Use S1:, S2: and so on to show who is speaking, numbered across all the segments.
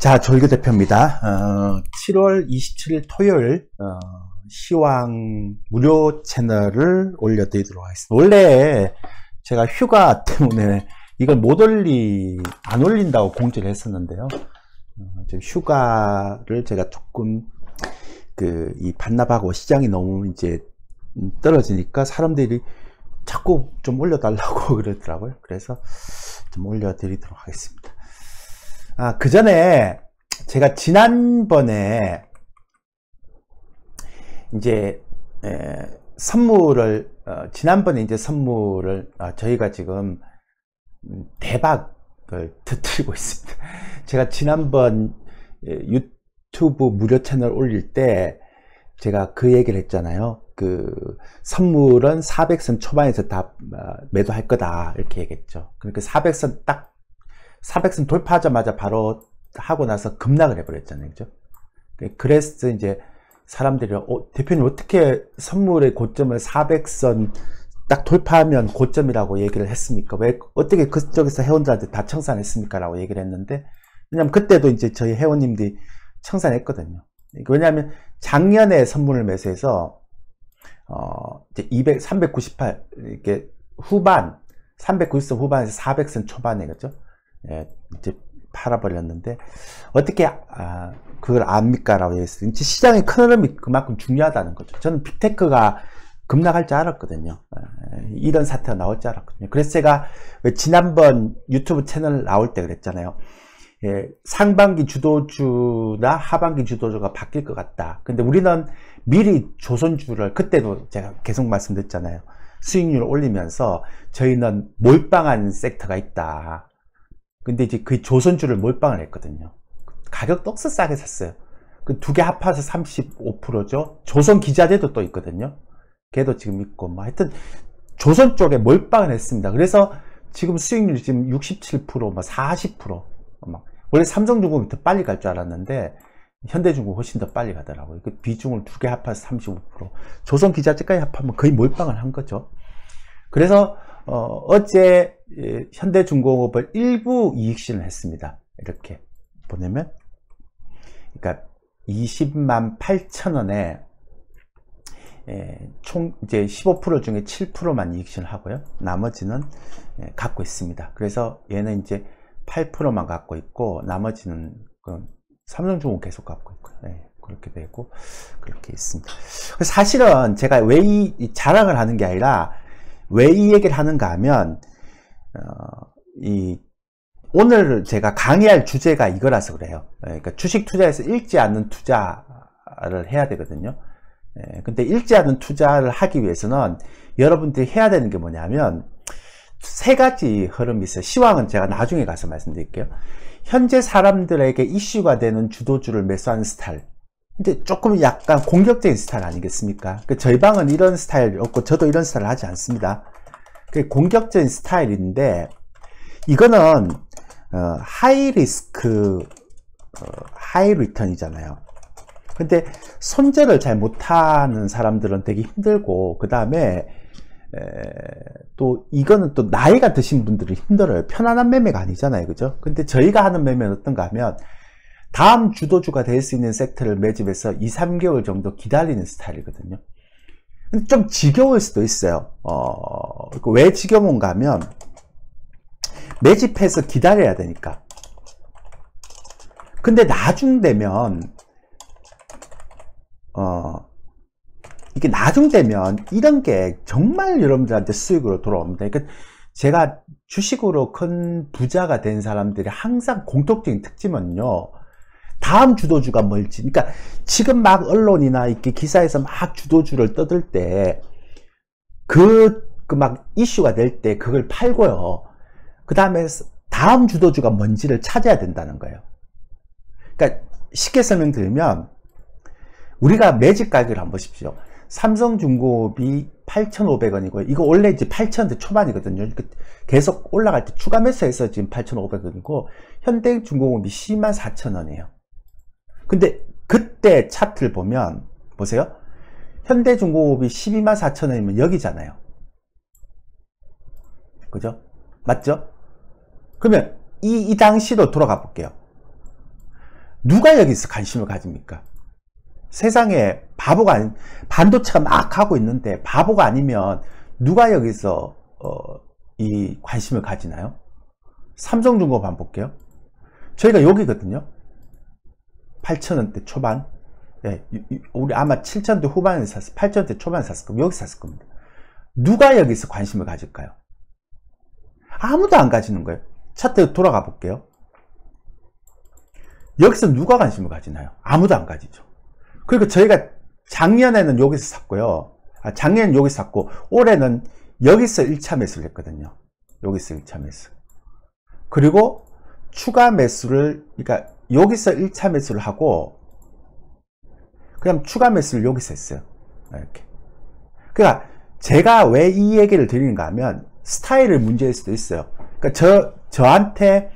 S1: 자, 조일교 대표입니다. 7월 27일 토요일 시황 무료 채널을 올려드리도록 하겠습니다. 원래 제가 휴가 때문에 이걸 안 올린다고 공지를 했었는데요. 휴가를 제가 조금 이 반납하고 시장이 너무 이제 떨어지니까 사람들이 자꾸 좀 올려달라고 그러더라고요. 그래서 좀 올려드리도록 하겠습니다. 그 전에 제가 지난번에 이제 선물을 저희가 지금 대박을 터뜨리고 있습니다. 제가 지난번 유튜브 무료 채널 올릴 때 제가 그 얘기를 했잖아요. 선물은 400선 초반에서 다 매도할 거다 이렇게 얘기했죠. 그러니까 400선 돌파하자마자 바로 하고 나서 급락을 해버렸잖아요. 그죠? 그래서 이제 사람들이 대표님 어떻게 선물의 고점을 400선 딱 돌파하면 고점이라고 얘기를 했습니까? 왜 어떻게 그쪽에서 회원들한테 다 청산했습니까? 라고 얘기를 했는데, 왜냐면 그때도 이제 저희 회원님들이 청산했거든요. 왜냐하면 작년에 선물을 매수해서 이제 398 이렇게 후반 390선 후반에서 400선 초반에 그죠? 예, 이제 팔아버렸는데 어떻게 그걸 압니까? 라고 했어요. 시장의 큰 흐름이 그만큼 중요하다는 거죠. 저는 빅테크가 급락할 줄 알았거든요. 이런 사태가 나올 줄 알았거든요. 그래서 제가 왜 지난번 유튜브 채널 나올 때 그랬잖아요. 예, 상반기 주도주나 하반기 주도주가 바뀔 것 같다. 근데 우리는 미리 조선주를 그때도 제가 계속 말씀드렸잖아요. 수익률을 올리면서 저희는 몰빵한 섹터가 있다. 근데 이제 그 조선주를 몰빵을 했거든요. 가격도 억수 싸게 샀어요. 그 두 개 합해서 35%죠. 조선 기자재도 또 있거든요. 걔도 지금 있고, 뭐 하여튼 조선 쪽에 몰빵을 했습니다. 그래서 지금 수익률이 지금 67%, 뭐 40%, 막 원래 삼성중공이 더 빨리 갈 줄 알았는데 현대중공 훨씬 더 빨리 가더라고요. 그 비중을 두 개 합해서 35%, 조선 기자재까지 합하면 거의 몰빵을 한 거죠. 그래서 어제 현대중공업을 일부 이익신을 했습니다. 이렇게 보내면, 그러니까 20만 8천 원에 총 이제 15% 중에 7%만 이익신을 하고요. 나머지는 갖고 있습니다. 그래서 얘는 이제 8%만 갖고 있고 나머지는 삼성중공 계속 갖고 있고요. 그렇게 되고 그렇게 있습니다. 사실은 제가 왜 이 자랑을 하는 게 아니라 왜 이 얘기를 하는가 하면 오늘 제가 강의할 주제가 이거라서 그래요. 그러니까 주식 투자에서 읽지 않는 투자를 해야 되거든요. 근데 읽지 않는 투자를 하기 위해서는 여러분들이 해야 되는 게 뭐냐면 세 가지 흐름이 있어요. 시황은 제가 나중에 가서 말씀드릴게요. 현재 사람들에게 이슈가 되는 주도주를 매수하는 스타일, 이제 조금 약간 공격적인 스타일 아니겠습니까? 저희 방은 이런 스타일 없고 저도 이런 스타일을 하지 않습니다. 공격적인 스타일인데 이거는 하이 리스크 하이 리턴이잖아요. 근데 손절을 잘 못하는 사람들은 되게 힘들고, 그 다음에 또 이거는 또 나이가 드신 분들이 힘들어요. 편안한 매매가 아니잖아요. 그죠? 근데 저희가 하는 매매는 어떤가 하면 다음 주도주가 될 수 있는 섹터를 매집해서 2, 3개월 정도 기다리는 스타일이거든요. 근데 좀 지겨울 수도 있어요. 왜 지겨운가 하면 매집해서 기다려야 되니까. 근데 나중 되면 이게 나중 되면 이런 게 정말 여러분들한테 수익으로 돌아옵니다. 그러니까 제가 주식으로 큰 부자가 된 사람들이 항상 공통적인 특징은요, 다음 주도주가 뭘지, 그러니까 지금 막 언론이나 이렇게 기사에서 막 주도주를 떠들 때 막 이슈가 될 때 그걸 팔고요. 그 다음에 다음 주도주가 뭔지를 찾아야 된다는 거예요. 그러니까 쉽게 설명드리면 우리가 매집 가격을 한번 보십시오. 삼성중공업이 8,500원이고요. 이거 원래 이제 8,000원대 초반이거든요. 계속 올라갈 때 추가 매수해서 지금 8,500원이고, 현대중공업이 124,000원이에요. 근데 그때 차트를 보면, 보세요. 현대중공업이 124,000원이면 여기잖아요. 그죠? 맞죠? 그러면 이 당시로 돌아가 볼게요. 누가 여기서 관심을 가집니까? 세상에 바보가 아닌, 반도체가 막 가고 있는데 바보가 아니면 누가 여기서 이 관심을 가지나요? 삼성중공업 한번 볼게요. 저희가 여기거든요. 8,000원대 초반. 예, 우리 아마 7,000원대 후반에 샀을, 8,000원대 초반에 샀을 겁니다. 여기 샀을 겁니다. 누가 여기서 관심을 가질까요? 아무도 안 가지는 거예요. 차트 돌아가 볼게요. 여기서 누가 관심을 가지나요? 아무도 안 가지죠. 그리고 저희가 작년에는 여기서 샀고요. 작년에는 여기서 샀고, 올해는 여기서 1차 매수를 했거든요. 여기서 1차 매수. 그리고 추가 매수를, 그러니까 여기서 1차 매수를 하고, 그냥 추가 매수를 여기서 했어요. 이렇게. 그러니까 제가 왜 이 얘기를 드리는가 하면, 스타일의 문제일 수도 있어요. 그러니까 저한테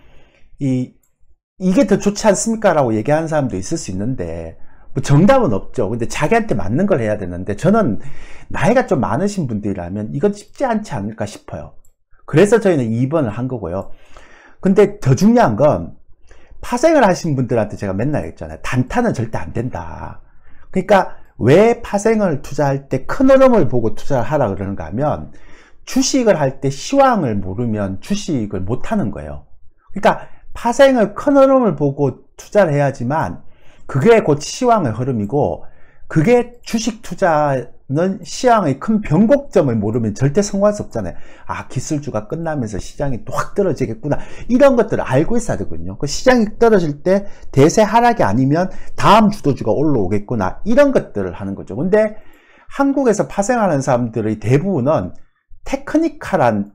S1: 이게 더 좋지 않습니까? 라고 얘기하는 사람도 있을 수 있는데, 뭐 정답은 없죠. 근데 자기한테 맞는 걸 해야 되는데, 저는 나이가 좀 많으신 분들이라면 이건 쉽지 않지 않을까 싶어요. 그래서 저희는 2번을 한 거고요. 근데 더 중요한 건, 파생을 하신 분들한테 제가 맨날 했잖아요. 단타는 절대 안 된다. 그러니까 왜 파생을 투자할 때 큰 흐름을 보고 투자를 하라 그러는가 하면, 주식을 할 때 시황을 모르면 주식을 못 하는 거예요. 그러니까 파생을 큰 흐름을 보고 투자를 해야지만 그게 곧 시황의 흐름이고, 그게 주식 투자는 시황의 큰 변곡점을 모르면 절대 성공할 수 없잖아요. 아, 기술주가 끝나면서 시장이 또 확 떨어지겠구나, 이런 것들을 알고 있어야 되거든요. 그 시장이 떨어질 때 대세 하락이 아니면 다음 주도주가 올라오겠구나, 이런 것들을 하는 거죠. 근데 한국에서 파생하는 사람들의 대부분은 테크니컬한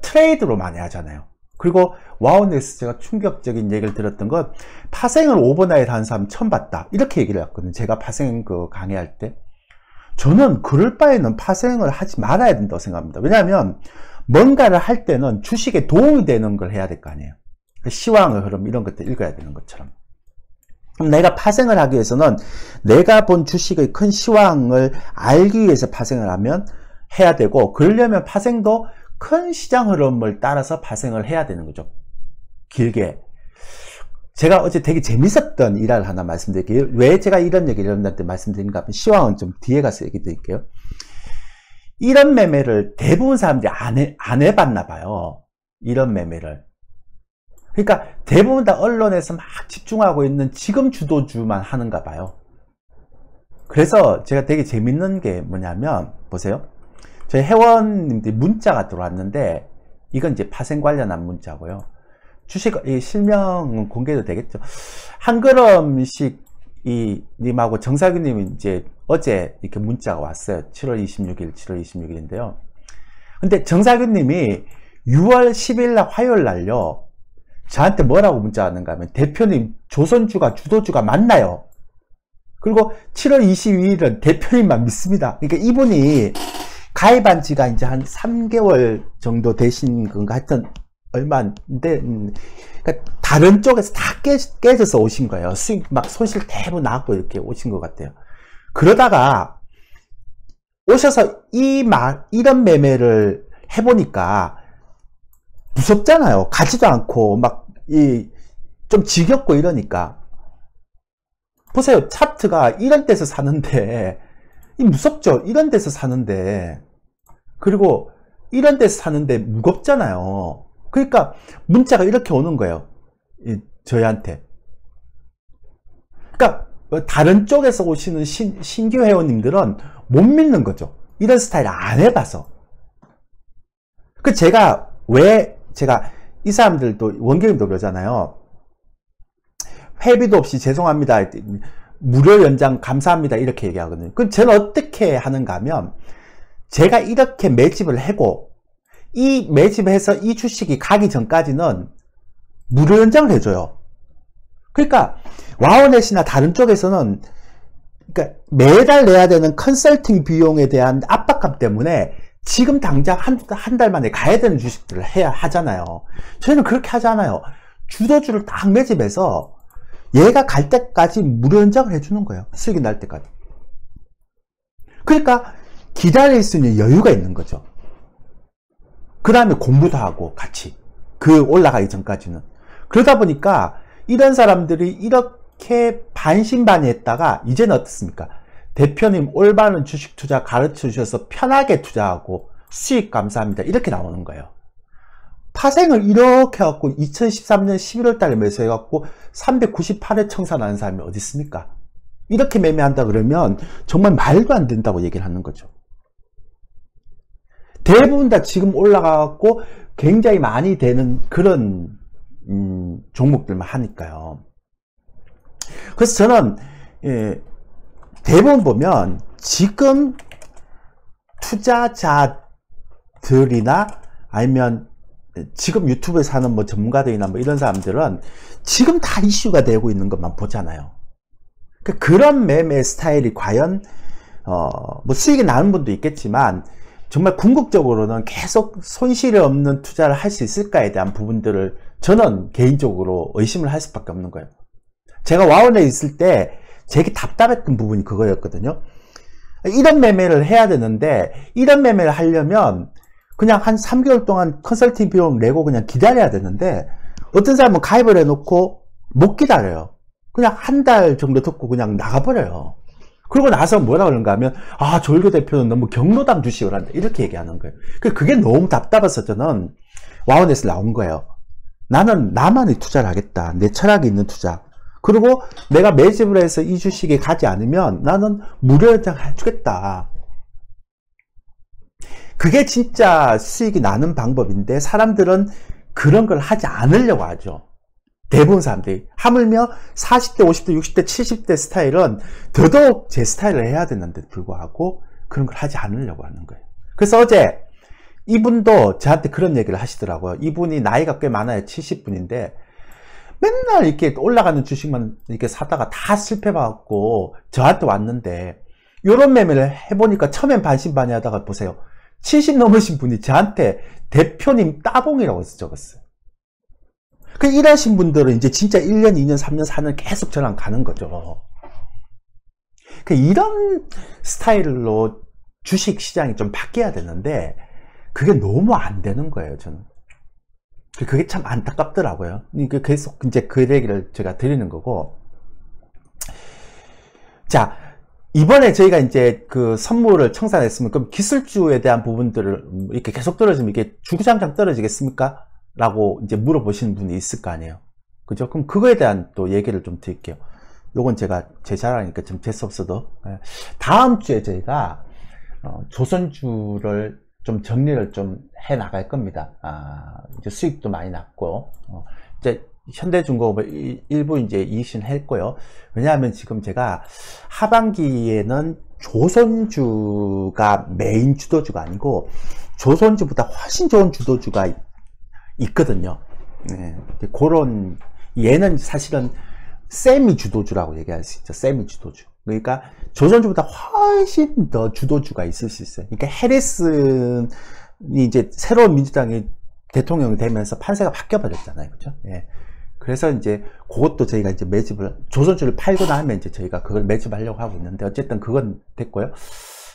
S1: 트레이드로 많이 하잖아요. 그리고 와우넥스 제가 충격적인 얘기를 들었던 건, 파생을 오버나잇 하는 사람 처음 봤다, 이렇게 얘기를 했거든요. 제가 파생 강의할 때. 저는 그럴 바에는 파생을 하지 말아야 된다고 생각합니다. 왜냐하면 뭔가를 할 때는 주식에 도움이 되는 걸 해야 될 거 아니에요. 시황의 흐름 이런 것들 읽어야 되는 것처럼. 그럼 내가 파생을 하기 위해서는 내가 본 주식의 큰 시황을 알기 위해서 파생을 해야 되고, 그러려면 파생도 큰 시장 흐름을 따라서 파생을 해야 되는 거죠. 길게. 제가 어제 되게 재밌었던 일화를 하나 말씀드릴게요. 왜 제가 이런 얘기를 여러분들한테 말씀드리는가 하면, 시황은 좀 뒤에 가서 얘기 드릴게요. 이런 매매를 대부분 사람들이 안 해봤나 봐요. 이런 매매를. 그러니까 대부분 다 언론에서 막 집중하고 있는 지금 주도주만 하는가 봐요. 그래서 제가 되게 재밌는 게 뭐냐면, 보세요. 저희 회원님들이 문자가 들어왔는데, 이건 이제 파생 관련한 문자고요. 주식, 이 실명은 공개도 되겠죠. 한걸음식 님하고 정사규님이 이제 어제 이렇게 문자가 왔어요. 7월 26일인데요. 근데 정사규님이 6월 10일날 화요일날요, 저한테 뭐라고 문자 왔는가 하면, 대표님, 조선주가 주도주가 맞나요? 그리고 7월 22일은 대표님만 믿습니다. 그러니까 이분이 가입한 지가 이제 한 3개월 정도 되신 건가, 하여튼 얼마인데, 그러니까 다른 쪽에서 다 깨져서 오신 거예요. 수익 막 손실 대부 나고 이렇게 오신 것 같아요. 그러다가 오셔서 이런 매매를 해보니까 무섭잖아요. 가지도 않고 막 좀 지겹고 이러니까. 보세요, 차트가 이런 데서 사는데, 무섭죠. 이런 데서 사는데, 그리고 이런 데서 사는데 무겁잖아요. 그러니까 문자가 이렇게 오는 거예요, 저희한테. 그러니까 다른 쪽에서 오시는 신규 회원님들은 못 믿는 거죠. 이런 스타일 안 해봐서. 제가 이 사람들도, 원경님도 그러잖아요. 회비도 없이 죄송합니다, 무료 연장 감사합니다, 이렇게 얘기하거든요. 그럼 저는 어떻게 하는가 하면, 제가 이렇게 매집을 하고, 이 매집해서 이 주식이 가기 전까지는 무료 연장을 해줘요. 그러니까 와우넷이나 다른 쪽에서는, 그러니까 매달 내야 되는 컨설팅 비용에 대한 압박감 때문에 지금 당장 한 달 만에 가야 되는 주식들을 해야 하잖아요. 저희는 그렇게 하지 않아요. 주도주를 딱 매집해서 얘가 갈 때까지 무료 연장을 해주는 거예요. 수익이 날 때까지. 그러니까 기다릴 수 있는 여유가 있는 거죠. 그 다음에 공부도 하고 같이, 그 올라가기 전까지는. 그러다 보니까 이런 사람들이 이렇게 반신반의했다가 이제는 어떻습니까? 대표님 올바른 주식 투자 가르쳐 주셔서 편하게 투자하고 수익 감사합니다. 이렇게 나오는 거예요. 파생을 이렇게 해갖고 2013년 11월 달에 매수해갖고 398회 청산하는 사람이 어디 있습니까? 이렇게 매매한다 그러면 정말 말도 안 된다고 얘기를 하는 거죠. 대부분 다 지금 올라가갖고 굉장히 많이 되는 그런 종목들만 하니까요. 그래서 저는 대부분 보면 지금 투자자들이나 아니면 지금 유튜브에서 하는 뭐 전문가들이나 뭐 이런 사람들은 지금 다 이슈가 되고 있는 것만 보잖아요. 그런 매매 스타일이 과연 뭐 수익이 나는 분도 있겠지만 정말 궁극적으로는 계속 손실이 없는 투자를 할 수 있을까에 대한 부분들을 저는 개인적으로 의심을 할 수밖에 없는 거예요. 제가 와운에 있을 때 되게 답답했던 부분이 그거였거든요. 이런 매매를 해야 되는데 이런 매매를 하려면 그냥 한 3개월 동안 컨설팅 비용 내고 그냥 기다려야 되는데 어떤 사람은 가입을 해놓고 못 기다려요. 그냥 한 달 정도 듣고 그냥 나가버려요. 그러고 나서 뭐라 그러는가 하면 조일교 대표는 너무 경로당 주식을 한다 이렇게 얘기하는 거예요. 그게 너무 답답해서 저는 와운에서 나온 거예요. 나는 나만의 투자를 하겠다. 내 철학이 있는 투자. 그리고 내가 매집을 해서 이 주식에 가지 않으면 나는 무료 연장해주겠다. 그게 진짜 수익이 나는 방법인데 사람들은 그런 걸 하지 않으려고 하죠. 대부분 사람들이. 하물며 40대, 50대, 60대, 70대 스타일은 더더욱 제 스타일을 해야 되는데 불구하고 그런 걸 하지 않으려고 하는 거예요. 그래서 어제 이분도 저한테 그런 얘기를 하시더라고요. 이분이 나이가 꽤 많아요. 70분인데 맨날 이렇게 올라가는 주식만 이렇게 사다가 다 실패받고 저한테 왔는데 이런 매매를 해보니까 처음엔 반신반의 하다가 보세요. 70 넘으신 분이 저한테 대표님 따봉이라고 적었어요. 이러신 분들은 이제 진짜 1년, 2년, 3년, 4년 계속 저랑 가는 거죠. 이런 스타일로 주식 시장이 좀 바뀌어야 되는데 그게 너무 안 되는 거예요, 저는. 그게 참 안타깝더라고요. 계속 이제 그 얘기를 제가 드리는 거고. 자, 이번에 저희가 이제 그 선물을 청산했으면 그럼 기술주에 대한 부분들을 이렇게 계속 떨어지면 이게 주구장창 떨어지겠습니까? 라고 이제 물어보시는 분이 있을 거 아니에요. 그죠? 그럼 그거에 대한 또 얘기를 좀 드릴게요. 요건 제가 제 자랑이니까 좀 재수 없어도. 다음 주에 저희가 조선주를 좀 정리를 좀 해 나갈 겁니다. 이제 수익도 많이 났고, 이제 현대중공업 일부 이제 이익신 했고요. 왜냐하면 지금 제가 하반기에는 조선주가 메인 주도주가 아니고 조선주보다 훨씬 좋은 주도주가 있거든요. 네, 그런 얘는 사실은 세미 주도주라고 얘기할 수 있죠. 세미 주도주. 그러니까 조선주보다 훨씬 더 주도주가 있을 수 있어요. 그러니까 해리슨이 이제 새로운 민주당이 대통령이 되면서 판세가 바뀌어 버렸잖아요. 그렇죠? 예. 그래서 이제 그것도 저희가 이제 매집을 조선주를 팔고 나면 이제 저희가 그걸 매집하려고 하고 있는데 어쨌든 그건 됐고요.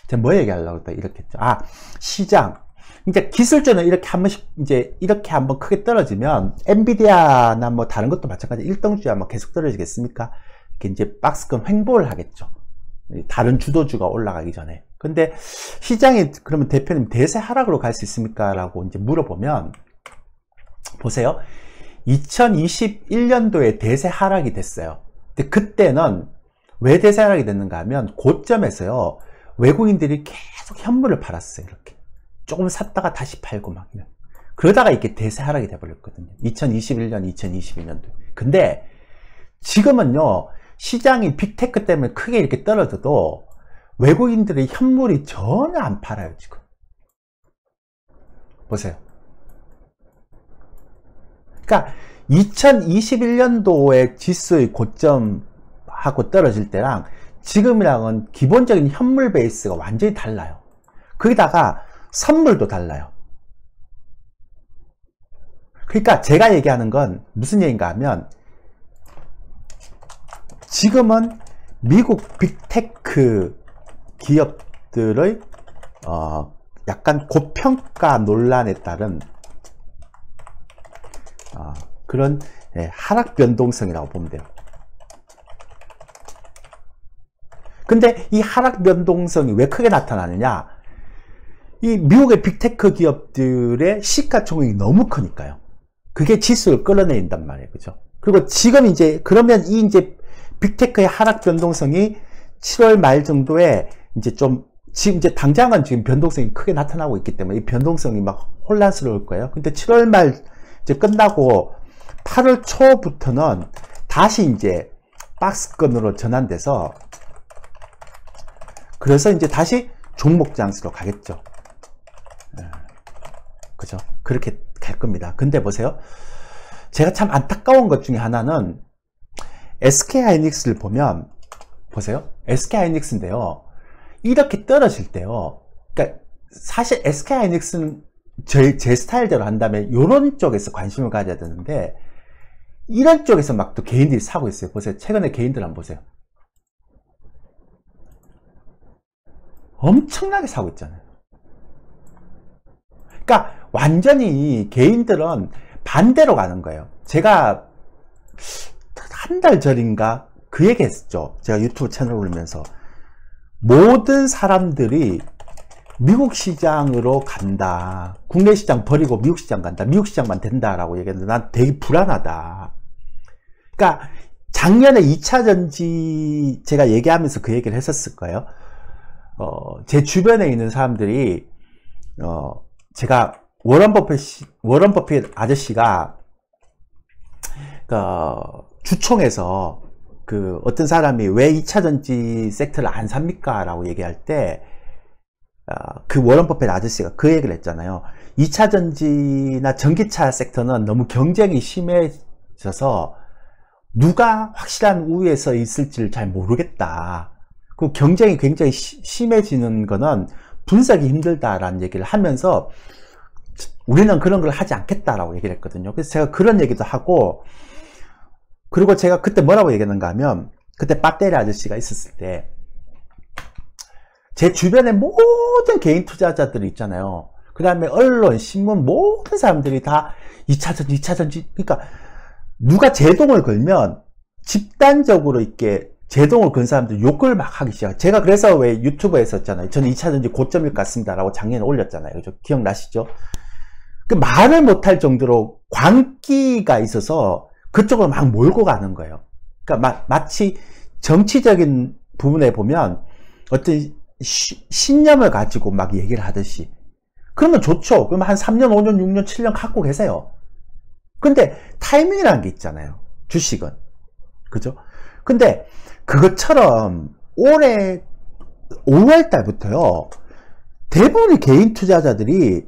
S1: 제가 뭐 얘기하려고 했다 이렇게 했죠. 시장. 이제 기술주는 이렇게 한 번씩 이제 이렇게 한번 크게 떨어지면 엔비디아나 뭐 다른 것도 마찬가지 1등주야 뭐 계속 떨어지겠습니까? 이렇게 이제 박스권 횡보를 하겠죠. 다른 주도주가 올라가기 전에. 근데 시장이 그러면 대표님 대세 하락으로 갈 수 있습니까? 라고 이제 물어보면 보세요. 2021년도에 대세 하락이 됐어요. 근데 그때는 왜 대세 하락이 됐는가 하면 고점에서요. 외국인들이 계속 현물을 팔았어요. 이렇게. 조금 샀다가 다시 팔고 막 그러다가 이렇게 대세 하락이 돼버렸거든요. 2021년, 2022년도. 근데 지금은요. 시장이 빅테크 때문에 크게 이렇게 떨어져도 외국인들의 현물이 전혀 안 팔아요. 지금. 보세요. 그러니까 2021년도에 지수의 고점하고 떨어질 때랑 지금이랑은 기본적인 현물 베이스가 완전히 달라요. 거기다가 선물도 달라요. 그러니까 제가 얘기하는 건 무슨 얘기인가 하면 지금은 미국 빅테크 기업들의 약간 고평가 논란에 따른 그런 하락 변동성이라고 보면 돼요. 근데 이 하락 변동성이 왜 크게 나타나느냐? 이 미국의 빅테크 기업들의 시가총액이 너무 크니까요. 그게 지수를 끌어내린단 말이에요. 그죠? 그리고 지금 이제, 그러면 이 이제 빅테크의 하락 변동성이 7월 말 정도에 이제 좀, 지금 이제 당장은 지금 변동성이 크게 나타나고 있기 때문에 이 변동성이 막 혼란스러울 거예요. 근데 7월 말 이제 끝나고 8월 초부터는 다시 이제 박스권으로 전환돼서, 그래서 이제 다시 종목 장수로 가겠죠. 그죠? 그렇게 갈 겁니다. 근데 보세요. 제가 참 안타까운 것 중에 하나는 SK하이닉스를 보면, 보세요. SK하이닉스인데요. 이렇게 떨어질 때요. 그러니까 사실 SK하이닉스는 제 스타일대로 한다면 이런 쪽에서 관심을 가져야 되는데, 이런 쪽에서 막 또 개인들이 사고 있어요. 보세요. 최근에 개인들 한번 보세요. 엄청나게 사고 있잖아요. 그러니까 완전히 개인들은 반대로 가는 거예요. 제가 한 달 전인가 그 얘기 했었죠. 제가 유튜브 채널 올리면서 모든 사람들이 미국 시장으로 간다. 국내 시장 버리고 미국 시장 간다. 미국 시장만 된다라고 얘기했는데 난 되게 불안하다. 그러니까 작년에 2차전지 제가 얘기하면서 그 얘기를 했었을 거예요. 제 주변에 있는 사람들이 제가 워런 버핏 아저씨가 주총에서 그 어떤 사람이 왜 2차전지 섹터를 안 삽니까? 라고 얘기할 때 그 워런 버핏 아저씨가 그 얘기를 했잖아요. 2차전지나 전기차 섹터는 너무 경쟁이 심해져서 누가 확실한 우위에서 있을지를 잘 모르겠다. 그 경쟁이 굉장히 심해지는 거는 분석이 힘들다라는 얘기를 하면서 우리는 그런 걸 하지 않겠다라고 얘기를 했거든요. 그래서 제가 그런 얘기도 하고, 그리고 제가 그때 뭐라고 얘기했는가 하면, 그때 배터리 아저씨가 있었을 때 제 주변에 모든 개인 투자자들이 있잖아요. 그 다음에 언론, 신문 모든 사람들이 다 2차전지 그러니까 누가 제동을 걸면 집단적으로 이렇게 제동을 건 사람들 욕을 막 하기 시작해요. 제가 그래서 왜 유튜브에 했었잖아요. 저는 2차전지 고점일 것 같습니다 라고 작년에 올렸잖아요. 그죠? 기억나시죠? 그 말을 못할 정도로 광기가 있어서 그쪽으로 막 몰고 가는 거예요. 그러니까 마치 정치적인 부분에 보면 어떤 신념을 가지고 막 얘기를 하듯이. 그러면 좋죠. 그러면 한 3년, 5년, 6년, 7년 갖고 계세요. 근데 타이밍이라는 게 있잖아요. 주식은. 그죠? 근데 그것처럼 올해 5월 달부터요. 대부분의 개인 투자자들이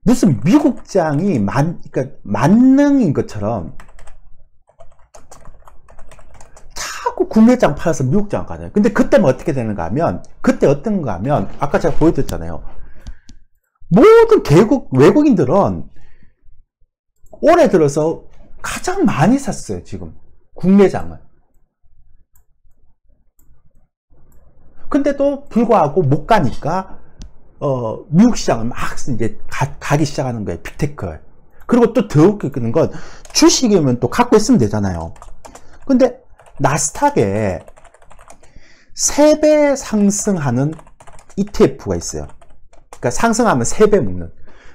S1: 무슨 미국장이 그러니까 만능인 것처럼 자꾸 국내장 팔아서 미국장 가잖아요. 근데 그때는 어떻게 되는가 하면, 그때 어떤가 하면, 아까 제가 보여드렸잖아요. 모든 외국인들은 올해 들어서 가장 많이 샀어요, 지금. 국내장을. 근데도 불구하고 못 가니까, 미국 시장을 막 이제 가기 시작하는 거예요, 빅테크. 그리고 또 더 웃기는 건, 주식이면 또 갖고 있으면 되잖아요. 근데, 나스닥에 3배 상승하는 ETF가 있어요. 그러니까 상승하면 3배 먹는.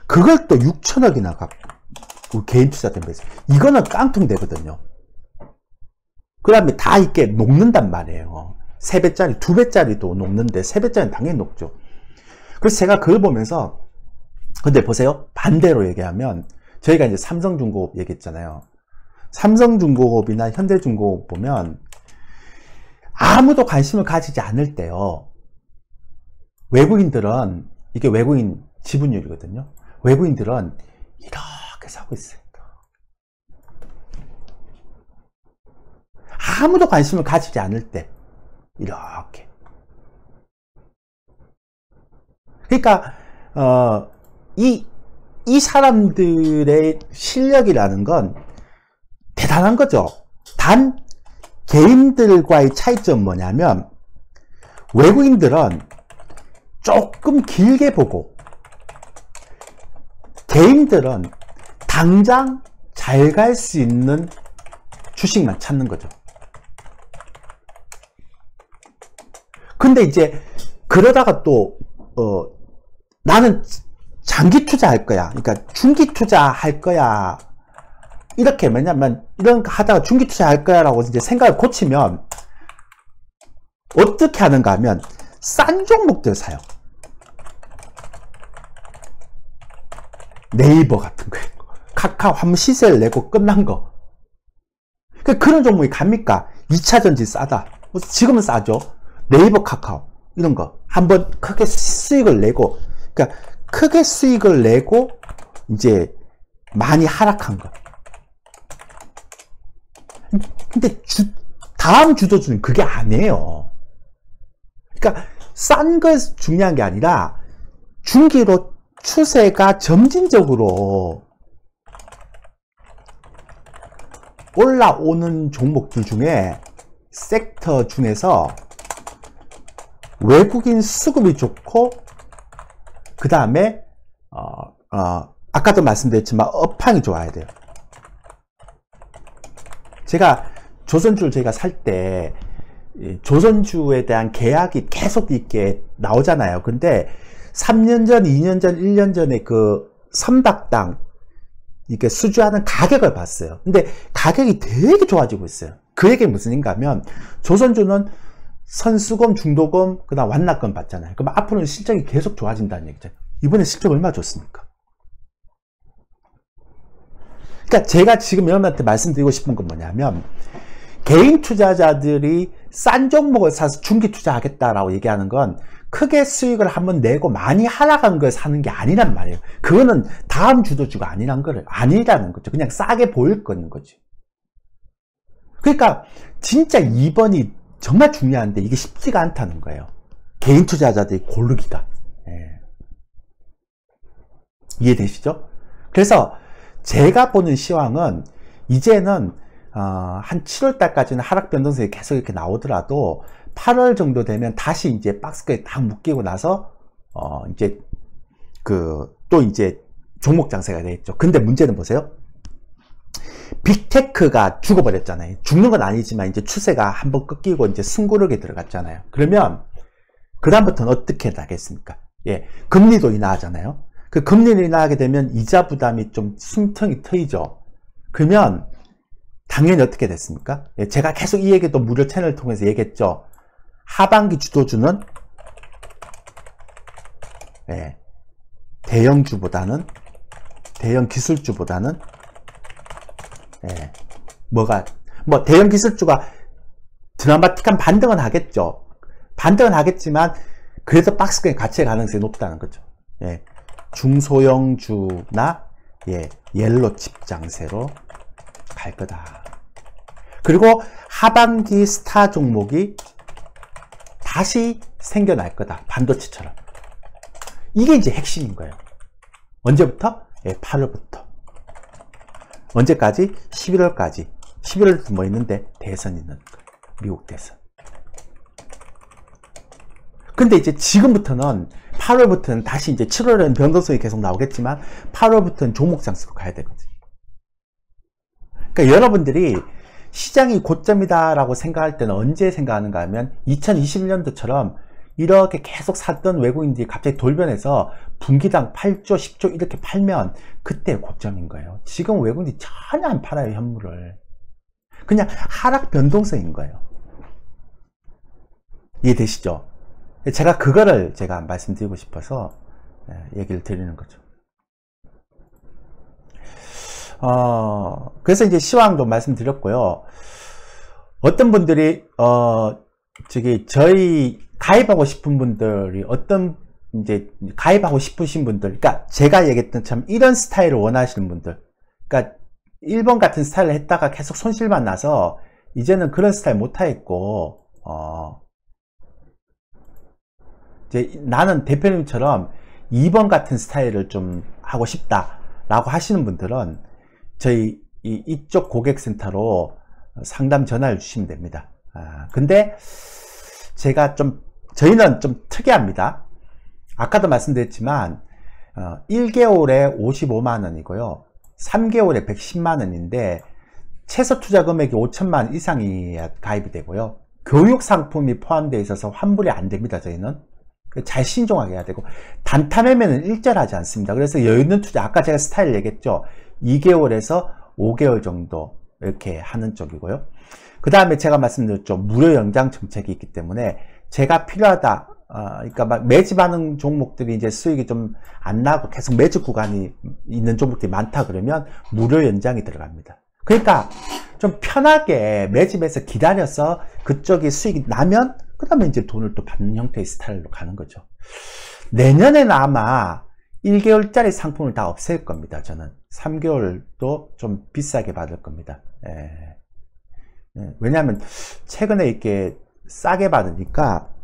S1: 그걸 또 6천억이나 갖고 개인 투자 때문에 있어요. 이거는 깡통되거든요. 그 다음에 다 이렇게 녹는단 말이에요. 3배짜리, 2배짜리도 녹는데 3배짜리는 당연히 녹죠. 그래서 제가 그걸 보면서, 근데 보세요. 반대로 얘기하면 저희가 이제 삼성중공업 얘기했잖아요. 삼성중공업이나 현대중공업 보면 아무도 관심을 가지지 않을 때요. 외국인들은, 이게 외국인 지분율이거든요. 외국인들은 이렇게 사고 있어요. 아무도 관심을 가지지 않을 때 이렇게. 그러니까 이 사람들의 실력이라는 건 대단한 거죠. 단 개인들과의 차이점은 뭐냐면, 외국인들은 조금 길게 보고 개인들은 당장 잘 갈 수 있는 주식만 찾는 거죠. 근데 이제 그러다가 또 나는 장기 투자할 거야. 그러니까 중기 투자할 거야. 이렇게 왜냐면 이런 거 하다가 중기 투자할 거야라고 이제 생각을 고치면 어떻게 하는가 하면 싼 종목들 사요. 네이버 같은 거, 카카오 한번 시세를 내고 끝난 거. 그런 종목이 갑니까? 2차전지 싸다. 지금은 싸죠. 네이버, 카카오 이런 거 한번 크게 수익을 내고, 그러니까 크게 수익을 내고 이제 많이 하락한 거. 근데 다음 주도주는 그게 아니에요. 그러니까 싼 것이 중요한 게 아니라 중기로 추세가 점진적으로 올라오는 종목들 중에 섹터 중에서 외국인 수급이 좋고 그 다음에 아까도 말씀드렸지만 업황이 좋아야 돼요. 제가 조선주를 제가 살 때 조선주에 대한 계약이 계속 이렇게 나오잖아요. 근데 3년 전, 2년 전, 1년 전에 그 선박당 이렇게 수주하는 가격을 봤어요. 근데 가격이 되게 좋아지고 있어요. 그 얘기는 무슨 얘기인가 하면 조선주는 선수금, 중도금, 그 다음 완납금 받잖아요. 그럼 앞으로는 실적이 계속 좋아진다는 얘기죠. 이번에 실적 얼마 줬습니까? 그러니까 제가 지금 여러분한테 말씀드리고 싶은 건 뭐냐면 개인 투자자들이 싼 종목을 사서 중기 투자하겠다라고 얘기하는 건 크게 수익을 한번 내고 많이 하락한 걸 사는 게 아니란 말이에요. 그거는 다음 주도주가 아니라는 거죠. 그냥 싸게 보일 거는 거죠. 그러니까 진짜 2번이 정말 중요한데 이게 쉽지가 않다는 거예요. 개인 투자자들이 고르기가. 이해되시죠? 그래서 제가 보는 시황은 이제는 한 7월 달까지는 하락 변동성이 계속 이렇게 나오더라도 8월 정도 되면 다시 이제 박스까지 다 묶이고 나서 이제 또 이제 종목 장세가 되겠죠. 근데 문제는 보세요. 빅테크가 죽어버렸잖아요. 죽는 건 아니지만 이제 추세가 한번 끊기고 이제 숨고르게 들어갔잖아요. 그러면 그다음부터는 어떻게 나겠습니까? 금리도 인하하잖아요. 그 금리를 인하하게 되면 이자 부담이 좀 숨통이 트이죠. 그러면 당연히 어떻게 됐습니까? 제가 계속 이 얘기도 무료 채널을 통해서 얘기했죠. 하반기 주도주는 대형주보다는 대형 기술주보다는 대형 기술주가 드라마틱한 반등은 하겠죠. 반등은 하겠지만 그래도 박스권에 갇힐 가능성이 높다는 거죠. 중소형주나 옐로칩 장세로 갈 거다. 그리고 하반기 스타 종목이 다시 생겨날 거다. 반도체처럼. 이게 이제 핵심인 거예요. 언제부터? 8월부터. 언제까지? 11월까지. 11월도 뭐 있는데? 대선이 있는 거예요. 미국 대선. 근데 이제 지금부터는 8월부터는 다시 이제 7월에는 변동성이 계속 나오겠지만 8월부터는 종목 장수로 가야 되거든요. 그러니까 여러분들이 시장이 고점이다 라고 생각할 때는 언제 생각하는가 하면 2021년도처럼 이렇게 계속 샀던 외국인들이 갑자기 돌변해서 분기당 8조, 10조 이렇게 팔면 그때 고점인 거예요. 지금 외국인들이 전혀 안 팔아요, 현물을. 그냥 하락 변동성인 거예요. 이해되시죠? 제가 그거를 제가 말씀드리고 싶어서 얘기를 드리는 거죠. 그래서 이제 시황도 말씀드렸고요. 어떤 분들이 저희 가입하고 싶은 분들이 이제 가입하고 싶으신 분들, 그러니까 제가 얘기했던 참 이런 스타일을 원하시는 분들, 그러니까 1번 같은 스타일을 했다가 계속 손실만 나서 이제는 그런 스타일 못 하겠고 이제 나는 대표님처럼 2번 같은 스타일을 좀 하고 싶다 라고 하시는 분들은 저희 이쪽 고객센터로 상담 전화를 주시면 됩니다. 근데 저희는 좀 특이합니다. 아까도 말씀드렸지만 1개월에 55만원이고요 3개월에 110만원인데 최소 투자 금액이 5천만 원 이상이 가입이 되고요 교육 상품이 포함되어 있어서 환불이 안 됩니다. 저희는 잘 신중하게 해야 되고, 단타 매매는 일절하지 않습니다. 그래서 여유 있는 투자, 아까 제가 스타일 얘기했죠. 2개월에서 5개월 정도 이렇게 하는 쪽이고요. 그 다음에 제가 말씀드렸죠. 무료 연장 정책이 있기 때문에 제가 필요하다, 그러니까 막 매집하는 종목들이 이제 수익이 좀 안 나고 계속 매집 구간이 있는 종목들이 많다 그러면 무료 연장이 들어갑니다. 그러니까 좀 편하게 매집해서 기다려서 그쪽이 수익이 나면 그 다음에 이제 돈을 또 받는 형태의 스타일로 가는 거죠. 내년에는 아마 1개월짜리 상품을 다 없앨 겁니다. 저는 3개월도 좀 비싸게 받을 겁니다. 왜냐하면 최근에 이렇게 싸게 받으니까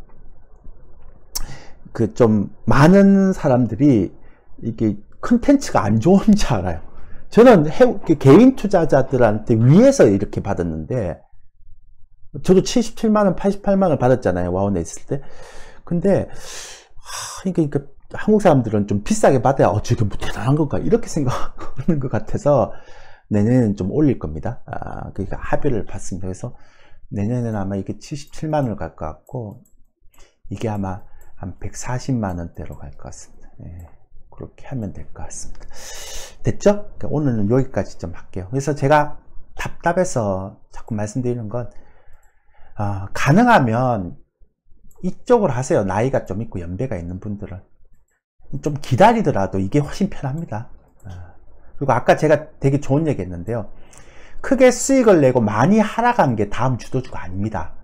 S1: 그 좀 많은 사람들이 이게 컨텐츠가 안 좋은지 알아요. 저는 개인 투자자들한테 위에서 이렇게 받았는데, 저도 77만원, 88만원 받았잖아요. 와운에 있을 때. 근데, 그러니까 한국 사람들은 좀 비싸게 받아야, 저게 뭐 대단한 건가? 이렇게 생각하는 것 같아서, 내년에는 좀 올릴 겁니다. 그러니까 합의를 봤습니다. 그래서 내년에는 아마 이게 77만원을 갈 것 같고, 이게 아마 한 140만원대로 갈 것 같습니다. 그렇게 하면 될 것 같습니다. 됐죠? 그러니까 오늘은 여기까지 좀 할게요. 그래서 제가 답답해서 자꾸 말씀드리는 건, 가능하면 이쪽으로 하세요. 나이가 좀 있고 연배가 있는 분들은. 좀 기다리더라도 이게 훨씬 편합니다. 그리고 아까 제가 되게 좋은 얘기 했는데요. 크게 수익을 내고 많이 하락한 게 다음 주도주가 아닙니다.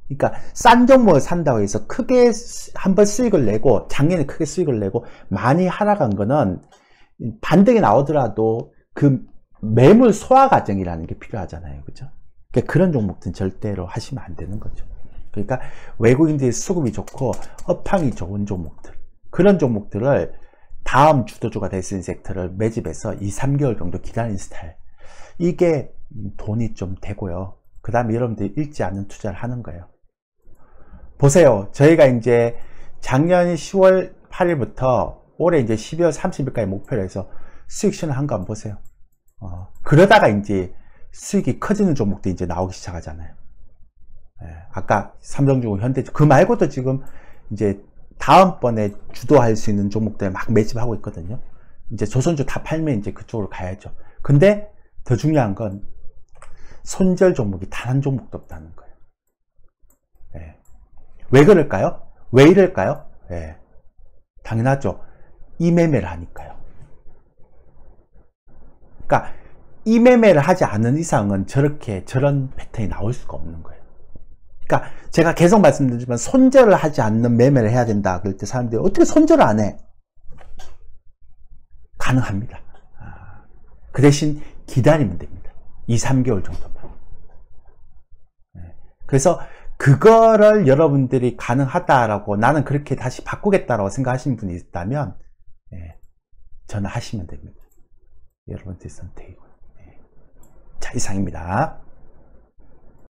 S1: 그러니까 싼 종목을 산다고 해서 크게 한번 수익을 내고, 작년에 크게 수익을 내고 많이 하락한 거는 반등이 나오더라도 그 매물 소화 과정이라는 게 필요하잖아요. 그죠? 그러니까 그런 종목들은 절대로 하시면 안 되는 거죠. 그러니까 외국인들이 수급이 좋고 업황이 좋은 종목들, 그런 종목들을 다음 주도주가 될 수 있는 섹터를 매집해서 2, 3개월 정도 기다리는 스타일. 이게 돈이 좀 되고요. 그 다음에 여러분들이 잃지 않는 투자를 하는 거예요. 보세요. 저희가 이제 작년 10월 8일부터 올해 이제 12월 30일까지 목표로 해서 수익 실현한 거 한번 보세요. 그러다가 이제 수익이 커지는 종목도 이제 나오기 시작하잖아요. 아까 삼성중공, 현대중, 그 말고도 지금 이제 다음번에 주도할 수 있는 종목들 막 매집하고 있거든요. 이제 조선주 다 팔면 이제 그쪽으로 가야죠. 근데 더 중요한 건 손절 종목이 단 한 종목도 없다는 거예요. 왜 그럴까요? 왜 이럴까요? 당연하죠. 이 매매를 하니까요. 그러니까 이 매매를 하지 않은 이상은 저런 패턴이 나올 수가 없는 거예요. 그러니까 제가 계속 말씀드리지만 손절을 하지 않는 매매를 해야 된다 그럴 때 사람들이 어떻게 손절을 안 해? 가능합니다. 그 대신 기다리면 됩니다. 2, 3개월 정도만. 그래서 그거를 여러분들이 가능하다라고, 나는 그렇게 다시 바꾸겠다라고 생각하시는 분이 있다면 저는 하시면 됩니다. 여러분들의 선택이고요. 자, 이상입니다.